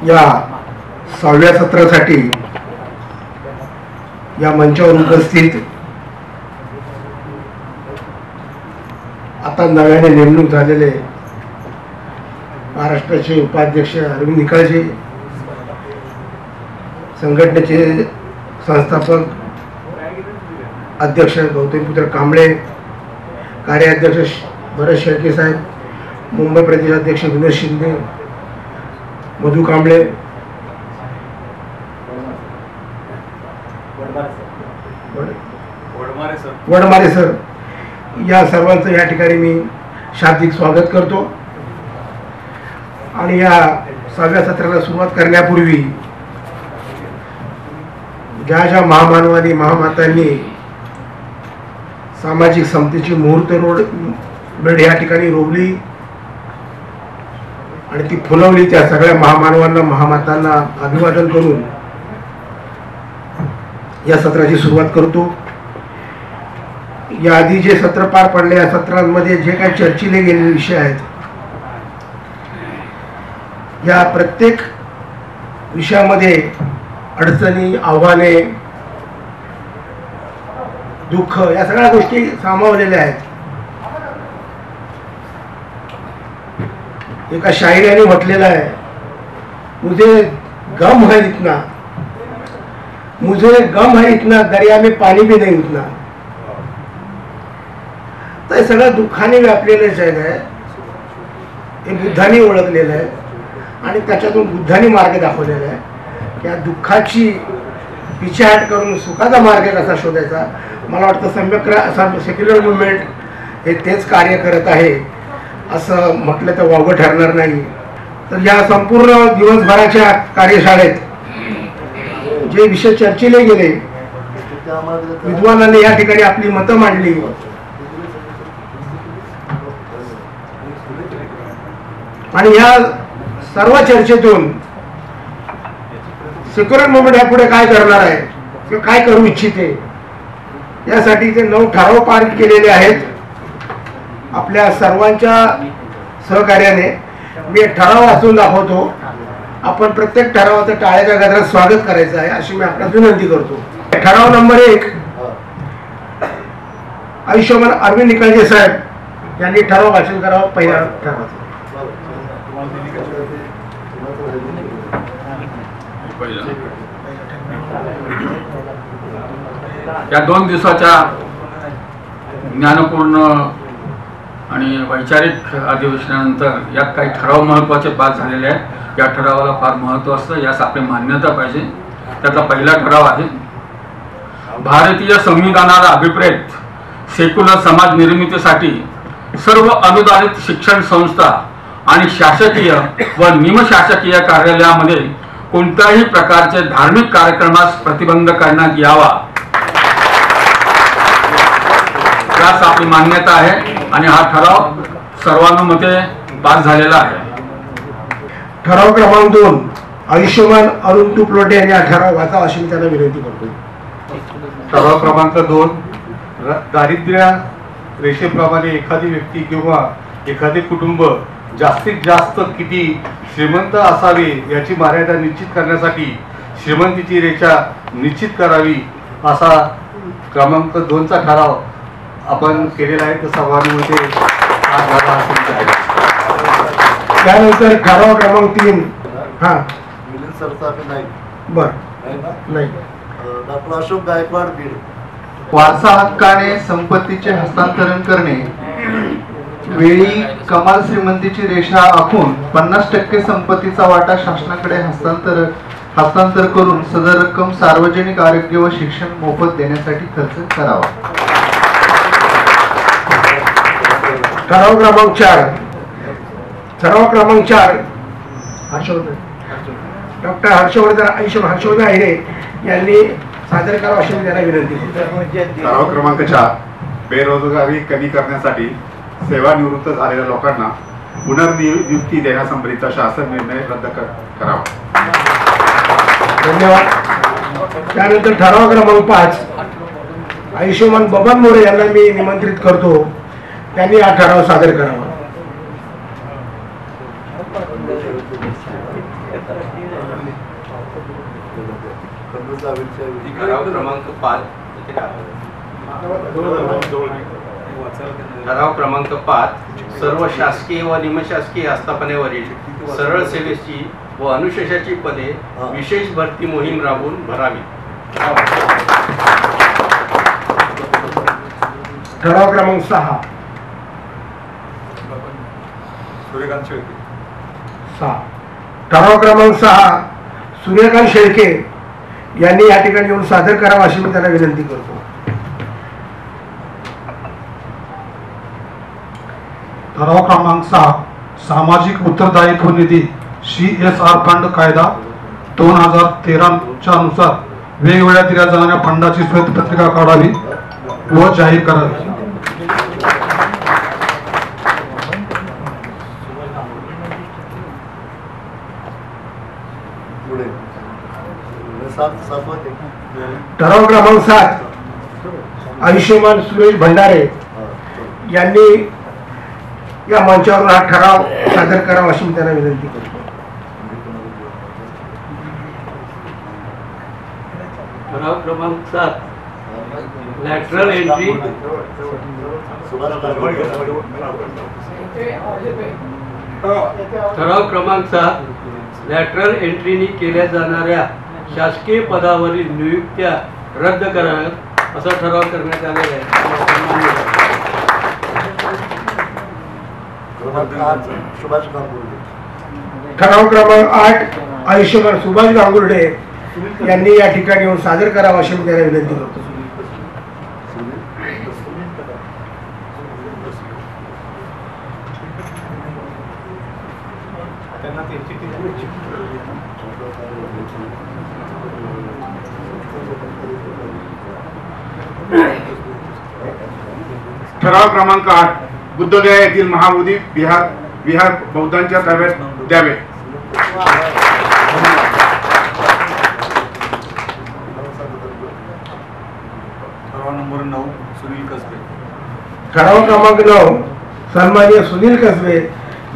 या 6व्या सत्रासाठी या मंचावर उपस्थित आता नव्याने नेमणूक झालेले महाराष्ट्राचे उपाध्यक्ष अरविंद निकाळजे, संघटनेचे संस्थापक अध्यक्ष गौतमपुत्र कांबळे, कार्याध्यक्ष भरत शेळके साहेब, मुंबई प्रदेश अध्यक्ष विनोद शिंदे, मधु कांबळे, वडमारे सर, या सर्वांचं या ठिकाणी मी शाब्दिक स्वागत करतो। आणि या 6व्या सत्राला सुरुवात करण्यापूर्वी ज्या महामानवादी महामातांनी सामाजिक समतेची मुहूर्त या ठिकाणी रोवली आणि ती फुलवली, त्या सगळ्या महामानवांना महामातांना अभिवादन करून या सत्राची सुरुवात करतो। या आधी जे सत्र पार पडले, या सत्रांमध्ये जे काही चर्चिले गेलेले विषय आहेत, या प्रत्येक विषयामध्ये अडचणी, आव्हाने, दुःख या सगळ्या गोष्टी सामावलेल्या आहेत। एका शायराने म्हटलेलं आहे, मुझे गम है इतना, मुझे गम है इतना, दरिया में पाणी भी नहीं उतना। तर सगळं दुःखाने व्यापलेलंच आहे, हे बुद्धाने ओळखलेलं आहे आणि त्याच्यातून बुद्धाने मार्ग दाखवलेला आहे की या दुःखाची पिछेहाट करून सुखाचा मार्ग कसा शोधायचा। मला वाटतं सेक्युलर मुवमेंट हे तेच कार्य करत आहे असं म्हटलं तर वावगं ठरणार नाही। तर या संपूर्ण दिवसभराच्या कार्यशाळेत जे विषय चर्चिले गेले, विद्वानांनी या ठिकाणी आपली मतं मांडली आणि या सर्व चर्चेतून सेक्युलर मुवमेंट यापुढे काय करणार आहे किंवा काय करू इच्छिते यासाठी ते 9 ठराव पार केलेले आहेत आपल्या सर्वांच्या सहकार्याने। मी एक ठराव वाचून दाखवतो, आपण प्रत्येक ठरावाचं टाळ्याच्या गजरात स्वागत करायचं आहे अशी मी आपल्याला विनंती करतो। ठराव नंबर 1, आयुष्यमान अरविंद निकाळजे साहेब यांनी ठराव वाचन करावा। पहिला ठराव या 2 दिवसाच्या ज्ञानपूर्ण आणि वैचारिक अधिवेशनानंतर यात काही ठराव महत्त्वाचे पास झालेले आहेत। या ठरावाला फार महत्त्व असतं, यास आपली मान्यता पाहिजे। त्यातला पहिला ठराव आहे, भारतीय संविधानाला अभिप्रेत सेक्युलर समाज निर्मितीसाठी सर्व अनुदानित शिक्षण संस्था आणि शासकीय व निमशासकीय कार्यालयामध्ये कोणत्याही प्रकारचे धार्मिक कार्यक्रमास प्रतिबंध करण्यात यावा, यास आपली मान्यता आहे आणि हा ठराव सर्वानुमते पास झालेला आहे। ठराव क्रमांक 2, आयुष्यमान अरुण तुपलोटे यांनी हा ठराव वाचा अशी मी त्यांना विनंती करतो। ठराव क्रमांक 2, दारिद्र्य रेषेप्रमाणे एखादी व्यक्ती किंवा एखादे कुटुंब जास्तीत जास्त किती श्रीमंत असावे याची मर्यादा निश्चित करण्यासाठी श्रीमंतीची रेषा निश्चित करावी असा क्रमांक 2चा ठराव आपण केलेला आहे। तर सर्वांमध्ये त्यानंतर ठराव क्रमांक 3, डॉक्टर अशोक गायकवाड, बीड, वारसा हक्काने संपत्तीचे हस्तांतरण करणे, वेळी कमाल श्रीमंतीची रेषा आखून 50% संपत्तीचा वाटा शासनाकडे हस्तांतर करून सदर रक्कम सार्वजनिक आरोग्य व शिक्षण मोफत देण्यासाठी खर्च करावा। ठराव क्रमांक 4, डॉक्टर हर्षवर्धन अहिरे यांनी सादर करावा अशी त्यांना विनंती करतो। ठराव क्रमांक 4, बेरोजगारी कमी करण्यासाठी सेवानिवृत्त झालेल्या लोकांना पुनर्नियुक्ती देण्यासंबंधीचा शासन निर्णय रद्द करावा। धन्यवाद। त्यानंतर ठराव क्रमांक 5, आयुष्यमान बबन मोरे यांना मी निमंत्रित करतो, त्यांनी हा ठराव सादर करावा। खंडूचा विषय ठराव क्रमांक 5 ठराव क्रमांक 5 सर्व शासकीय व निमशासकीय आस्थापनेवरील सरळ सेवेची व अनुशेषाची पदे विशेष भरती मोहीम राबवून भरावी. ठराव क्रमांक 6 ठराव क्रमांक 6 सूर्यकांत शेळके यांनी या ठिकाणी येऊन सादर करावा अशी मी त्यांना विनंती करतो. ठराव क्रमांक 6 सामाजिक उत्तरदायित्व निधी CSR फंड कायदा 2013 च्या नुसार वेगवेगळ्या दिल्या जाणाऱ्या फंडाची श्वेतपत्रिका काढावी व जाहीर करावी. ठराव क्रमांक 7 आयुष्यमान सुरेश भंडारे यांनी या मंचावरून हा ठराव सादर करावा अशी मी त्यांना विनंती करतो. ठराव क्रमांक 7 लॅटरल एंट्री ठराव क्रमांक 7 लॅटरल एंट्रीनी केल्या जाणाऱ्या शासकीय पदावरील नियुक्त्या रद्द कराव्यात असा ठराव करण्यात आलेला आहे. ठराव क्रमांक 8 आयुष्यमान सुभाष गांगुर्डे यांनी या ठिकाणी येऊन सादर करावा अशी मी त्यांना विनंती करतो. ठराव क्रमांक 8 बुद्धगया येथील महाबोधी विहार बौद्धांच्या ताब्यात द्यावे. ठराव क्रमांक 9 सन्माननीय सुनील कसबे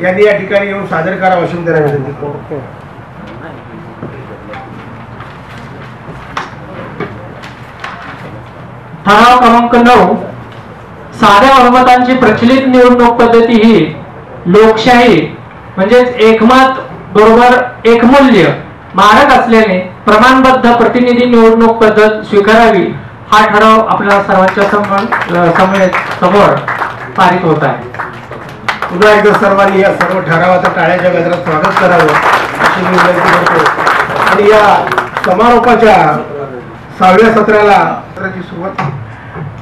यांनी या ठिकाणी येऊन सादर करावा अशी मी त्यांना विनंती करतो. ठराव क्रमांक 9 साध्या बहुमतांची प्रचलित निवडणूक पद्धती ही लोकशाही म्हणजेच एकमत बरोबर एकमूल्य मारक असल्याने प्रमाणबद्ध प्रतिनिधी निवडणूक पद्धत स्वीकारावी हा ठराव आपल्या सर्वांच्या समोर पारित होत आहे. पुन्हा एकदा सर्वांनी या सर्व ठरावाचं टाळ्याच्या गजरात स्वागत करावं अशी मी विनंती करतो. आणि या समारोपाच्या 6व्या सत्राची सुरुवात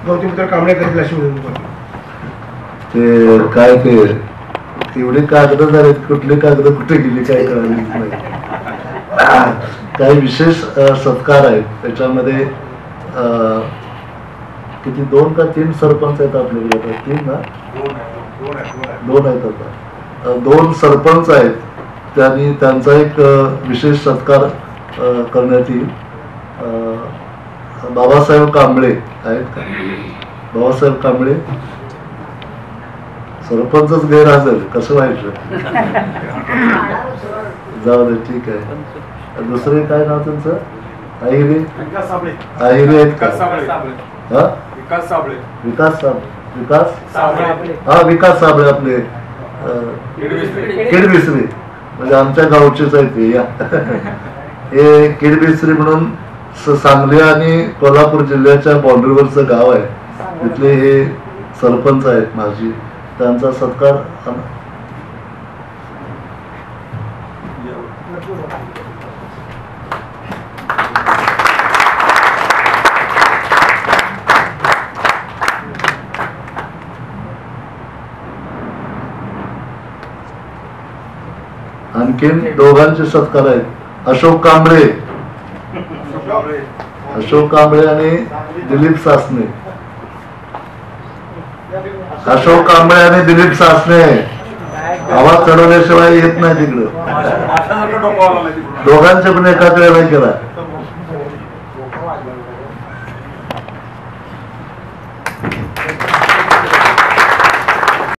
गौतमपुत्र कांबळे करतील अशी विनंती करतो. ते काय ते एवढे कागद झाले, कुठले कागद कुठे गेले काय कळलं नाही. काही विशेष सत्कार आहेत त्याच्यामध्ये. किती 2 का 3 सरपंच आहेत आपल्याकडे? 3 ना? 2 आहेत आता. 2 सरपंच आहेत. त्यांनी त्यांचा एक विशेष सत्कार करण्यात येईल. बाबासाहेब कांबळे आहेत का? बाबासाहेब कांबळे सरपंचच गैरहजर, कसं व्हायचं? जाऊ दे, ठीक आहे. दुसरे काय नाव त्यांचं? आहिरे आहिरे आहेत का? विकास साबळे. हा, विकास साबळे आपले किडबिसरी, म्हणजे आमच्या गावचेच आहेत ते. या हे किडबिसरी म्हणून सांगली आणि कोल्हापूर जिल्ह्याच्या बाउंड्रीवरचं गाव आहे. तिथले हे सरपंच आहेत माझी. त्यांचा सत्कार आणखीन दोघांचे सत्कार आहेत. अशोक कांबळे आणि दिलीप सासने. अशोक कांबळे आणि दिलीप सासने आवाज चढवल्याशिवाय येत नाही तिकडं. दोघांचे पण एकाच वेळेला केला.